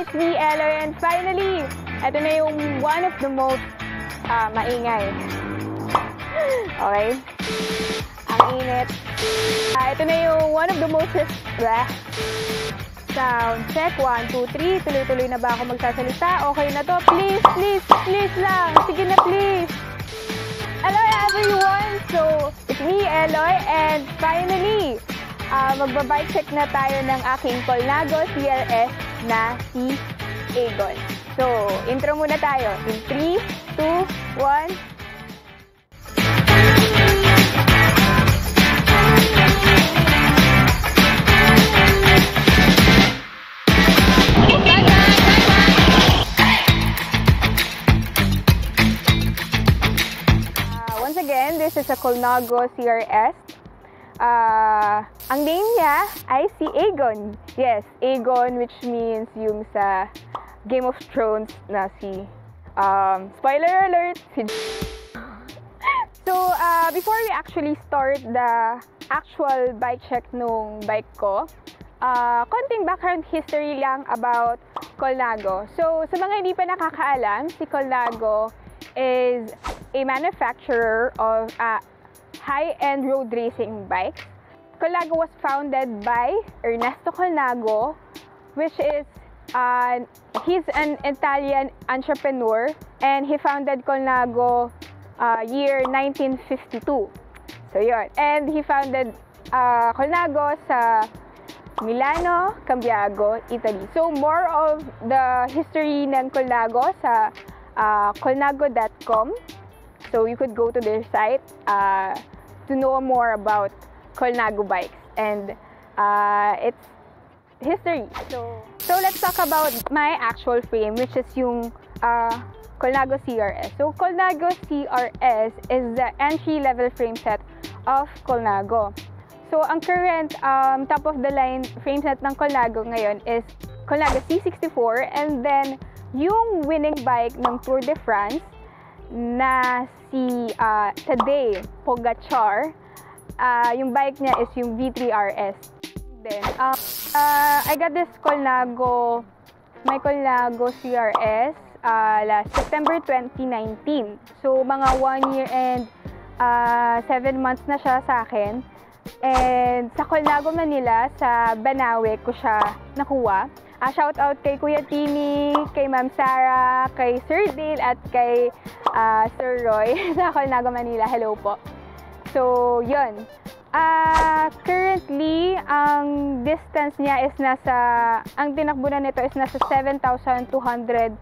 it's me, Eloiza, and finally, ito na yung one of the most maingay. Okay? Ang init. Ito na yung one of the most sound. Check, 1, 2, 3. Tuloy-tuloy na ba ako magsasalita? Okay na to. Please, please, please lang. Sige na, please. Hello everyone! So, it's me, Eloiza, and finally, magbabike check na tayo ng aking Colnago CRS na si A1. So, intro muna tayo. In 3, 2, 1. Once again, this is a Colnago CRS. Ang name niya ay si A1. Yes, A1, which means yung sa Game of Thrones na si, spoiler alert, si So, before we actually start the actual bike check nung bike ko, konting background history lang about Colnago. So, sa mga hindi pa nakakaalam, si Colnago is a manufacturer of high-end road racing bikes. Colnago was founded by Ernesto Colnago, which is he's an Italian entrepreneur, and he founded Colnago year 1952. So yun. And he founded Colnago sa Milano, Cambiago, Italy. So more of the history ng Colnago sa colnago.com. So you could go to their site to know more about Colnago bikes and its history. So let's talk about my actual frame, which is yung Colnago CRS. So Colnago CRS is the entry-level frame set of Colnago. So ang current top of the line frame set ng Colnago ngayon is Colnago C64, and then yung winning bike ng Tour de France na si Tadej Pogacar, yung bike niya is yung V3RS. Then, I got this Colnago, my Colnago CRS last September 2019. So, mga 1 year and 7 months na siya sa akin. And sa Colnago, Manila, sa Banawe ko siya nakuha. Shout out kay Kuya Tini, kay Ma'am Sarah, kay Sir Dale, at kay Sir Roy sa Colnago, Manila. Hello po. So, yun. Currently, ang distance niya is ang tinakbunan nito is nasa 7,295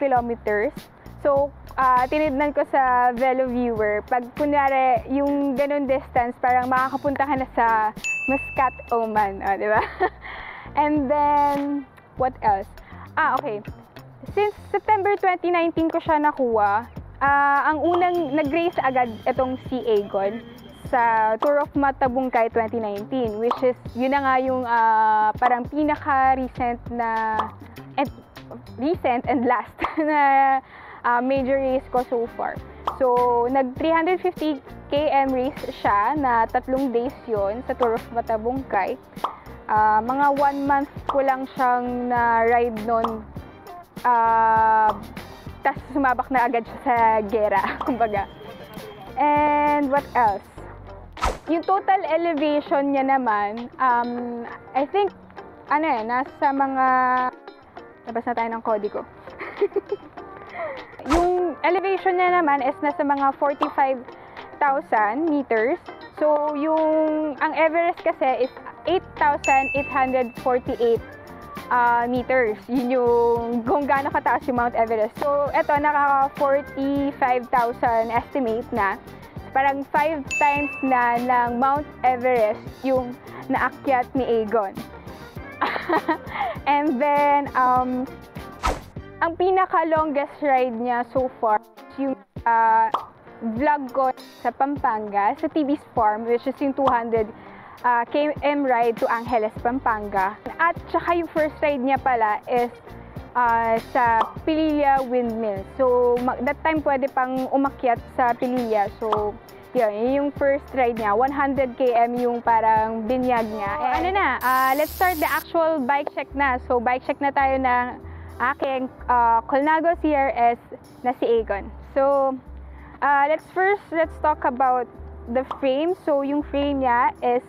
kilometers. So, tinignan ko sa Velo Viewer, pag kunyari yung ganun distance, parang makakapunta ka na sa Muscat, Oman, di ba? And then, what else? Okay. Since September 2019 ko siya nakuha, ang unang nag-race agad itong si A1 sa Tour of Matabungkay 2019, which is, yun na nga yung parang pinaka-recent and last na major race ko so far. So, nag-350 km race siya na 3 days yon sa Tour of Matabungkay. Mga 1 month ko lang siyang na-ride nun. Tas sumabak na agad siya sa gera, kumbaga. And what else? Yung total elevation niya naman, I think, nasa mga, labas na tayo ng kodigo. Yung elevation niya naman is nasa mga 45,000 meters. So, ang Everest kasi is 8,848 meters. Yun yung kung gaano kataas yung Mount Everest. So, eto, nakaka-45,000 estimate na. Parang 5 times na ng Mount Everest yung naakyat ni A1. And then, ang pinaka-longest ride niya so far is yung vlog ko sa Pampanga, sa TB's Farm, which is yung 200 km ride to Angeles, Pampanga. At saka yung first ride niya pala is sa Pililla Windmill. So, that time pwede pang umakyat sa Pililla. So, Yun yung first ride niya. 100 km yung parang binyag niya. Let's start the actual bike check na. So, bike check na tayo ng aking Colnago CRS na si Egon. So, let's talk about the frame. So, yung frame niya is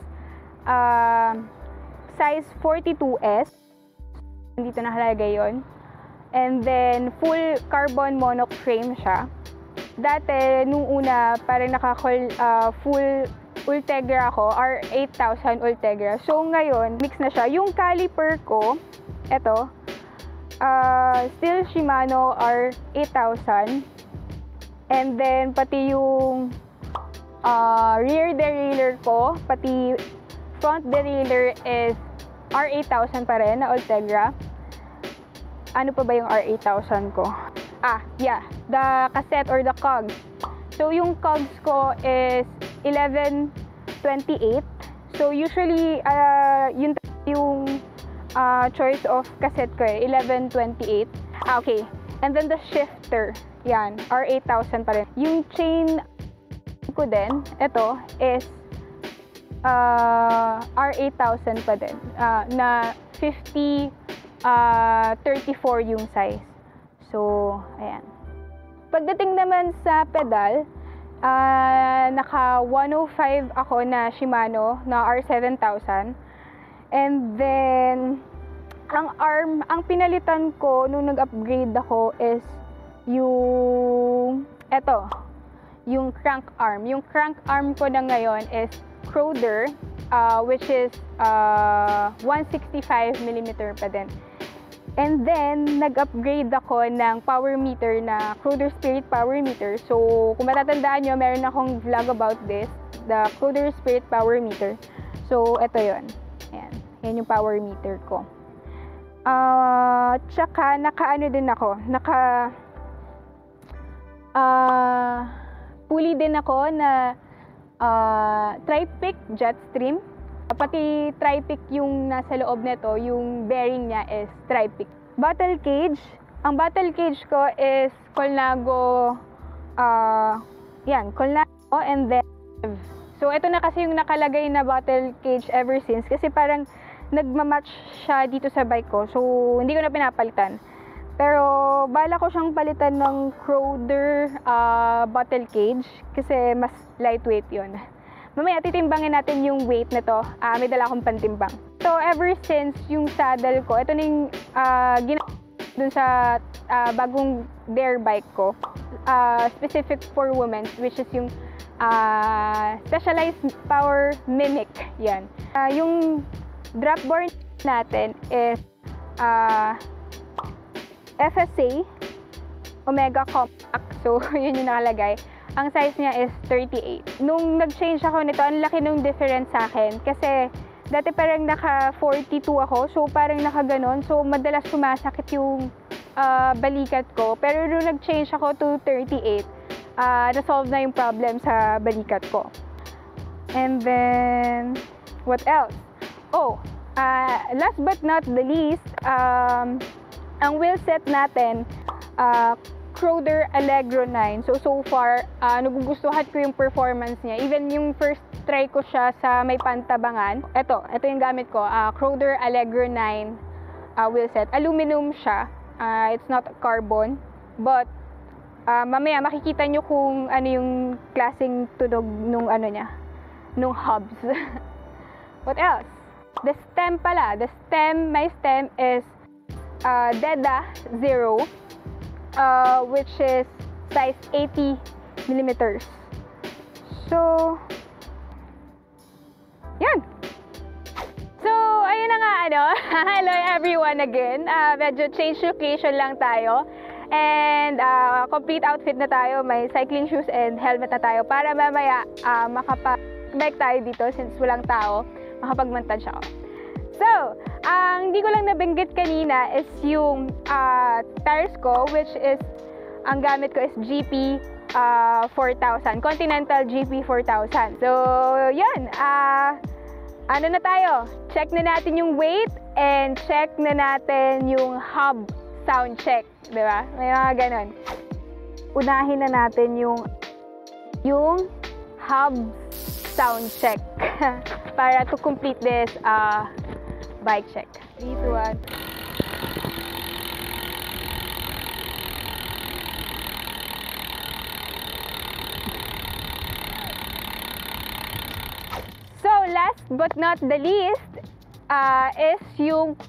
size 42S. Dito nakalagay yun. And then, full carbon monocoque frame siya. Dati, nung una, parang full Ultegra ako, R8000 Ultegra. So, ngayon, mix na siya. Yung caliper ko, eto, still Shimano R8000. And then, pati yung rear derailleur ko, pati front derailleur is R8000 pa rin na Ultegra. Ano pa ba yung R8000 ko? The cassette or the cogs. So, yung cogs ko is 1128. So, usually, yung choice of cassette ko 1128. Okay. And then the shifter, yan, R8000 pa rin. Yung chain ko din, ito, is R8000 pa din, na 34 yung size. So, ayan. Pagdating naman sa pedal, naka 105 ako na Shimano na R7000. And then, ang pinalitan ko nung nag-upgrade ako is yung crank arm. Yung crank arm ko na ngayon is Croder, which is 165mm pa din. And then, nag-upgrade ako ng power meter na Croder Spirit power meter. So, kung matatandaan nyo, meron akong vlog about this, the Croder Spirit power meter. So, ito yon. Ayan. Yan yung power meter ko. Tsaka, naka-ano din ako, pulley din ako na Tripeak Jetstream. Pati Tripeak yung nasa loob nito, yung bearing niya is Tripeak. Bottle cage. Ang bottle cage ko is Colnago, Colnago and then so, ito na kasi yung nakalagay na bottle cage ever since kasi parang nagmamatch siya dito sa bike ko. So, hindi ko na pinapalitan. Pero, bala ko siyang palitan ng Croder bottle cage kasi mas lightweight yon. Mamaya, titimbangin natin yung weight nito. May dala akong pantimbang. So, ever since yung saddle ko, ito na yung dun sa bagong dare bike ko. Specific for women, which is yung specialized power mimic. Yan. Yung drop bar natin is FSA Omega Compact. So, yun yung nakalagay. Ang size niya is 38. Nung nag-change ako nito, ang laki nung difference sa akin. Kasi, dati parang naka 42 ako. So, parang naka ganon. So, madalas sumasakit yung balikat ko. Pero nung nag-change ako to 38, na-solve na yung problem sa balikat ko. And then, what else? Oh, last but not the least, ang wheelset natin, Croder Allegro 9. So far, nagugustuhan ko yung performance niya. Even yung first try ko siya sa may pantabangan. Ito yung gamit ko, Croder Allegro 9 wheelset. Aluminum siya. It's not carbon. But, mamaya makikita nyo kung ano yung klaseng tunog nung nung hubs. What else? The stem pala. My stem is Deda 0. Which is size 80mm. So, yan. So, ayun na nga, hello everyone again. Medyo change location lang tayo. And, complete outfit na tayo. May cycling shoes and helmet na tayo para mamaya makapag-bike tayo dito since walang tao. Makapag-montage ako. So, ang hindi ko lang nabanggit kanina is yung tires ko, which is, ang gamit ko is GP 4000, Continental GP 4000. So, yun, ano na tayo? Check na natin yung weight and check na natin yung hub sound check, di ba? May mga ganon. Unahin na natin yung hub sound check para to complete this bike check. 3, 2, 1. So, last but not the least is yung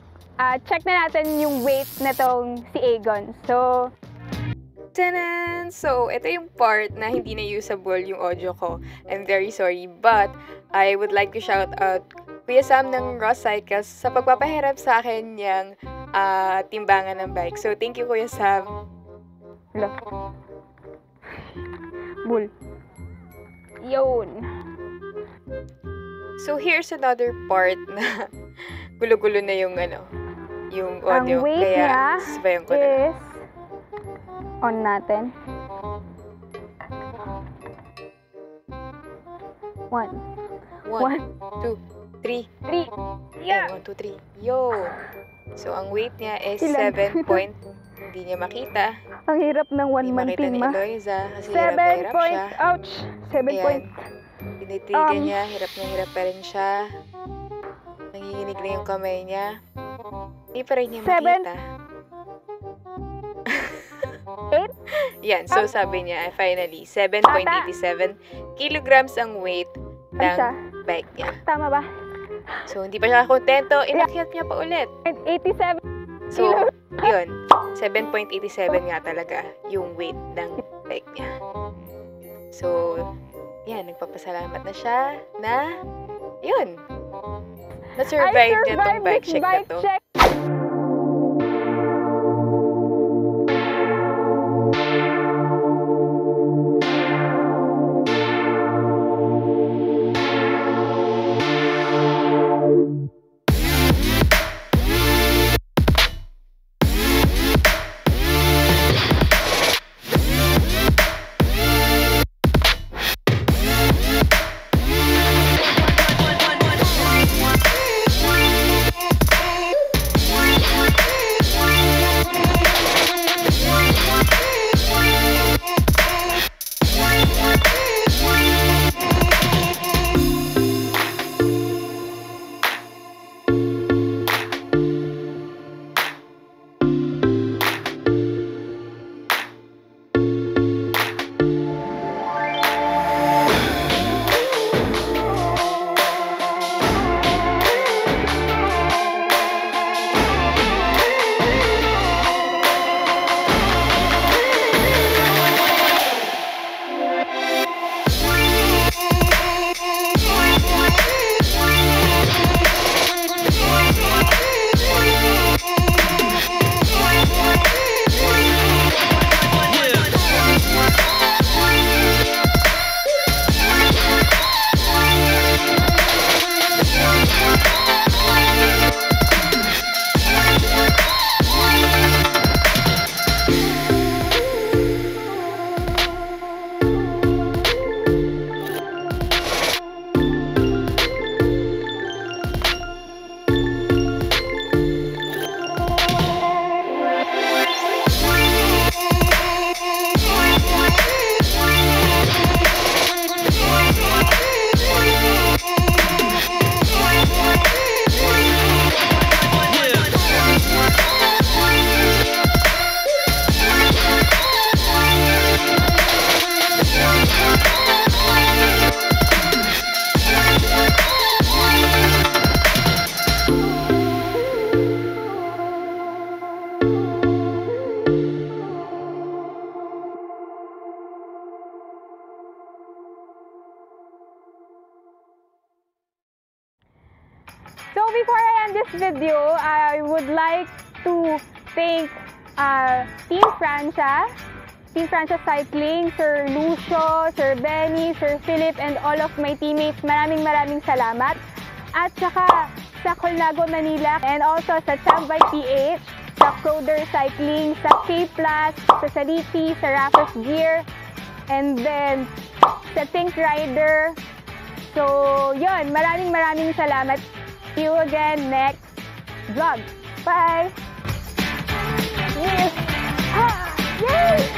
check na natin yung weight na tong si Aegon. So, tanan! So, ito yung part na hindi na usable yung audio ko. I'm very sorry, but I would like to shout out Kuya Sam ng Ross Cycles sa pagpapaharap sa akin yung timbangan ng bike. So, thank you, Kuya Sam. Hello. Bull. Yun. So, here's another part na gulo-gulo na yung yung audio. Ang weight Kaya, niya sabayan ko na. is on natin. 1, 2, 3. 3. Yeah. 1, 2, 3. Yo! So, ang weight niya is Ilan? 7 point. Hindi niya makita. Ang hirap ng Hindi 1 man makita team, ni ma. Eloiza kasi hirap na 7 hirap point. siya. Ouch. 7 Ayan. point. Tinitigan niya, hirap na hirap pa rin siya. Nanginginig na yung kamay niya. Hindi pa rin niya 7. makita. 8. Yan, so sabi niya, finally, 7.87 kilograms ang weight ng siya? bike niya. Tama ba? So, hindi pa siya kontento, inakyat niya pa ulit. 87. So, yun, 7.87 nga talaga yung weight ng bike niya. So, yan, nagpapasalamat na siya na, yun, na-survive niya tong bike check na to. So before I end this video, I would like to thank Team Francia Cycling, Sir Lucio, Sir Benny, Sir Philip, and all of my teammates. Maraming salamat. At saka sa Colnago Manila, and also sa Champ by PH, sa Croder Cycling, sa K+, sa Saliti, sa Raffles Gear, and then sa Thinkrider. So, yun, maraming salamat. See you again next vlog. Bye! Yes! Ha! Yay!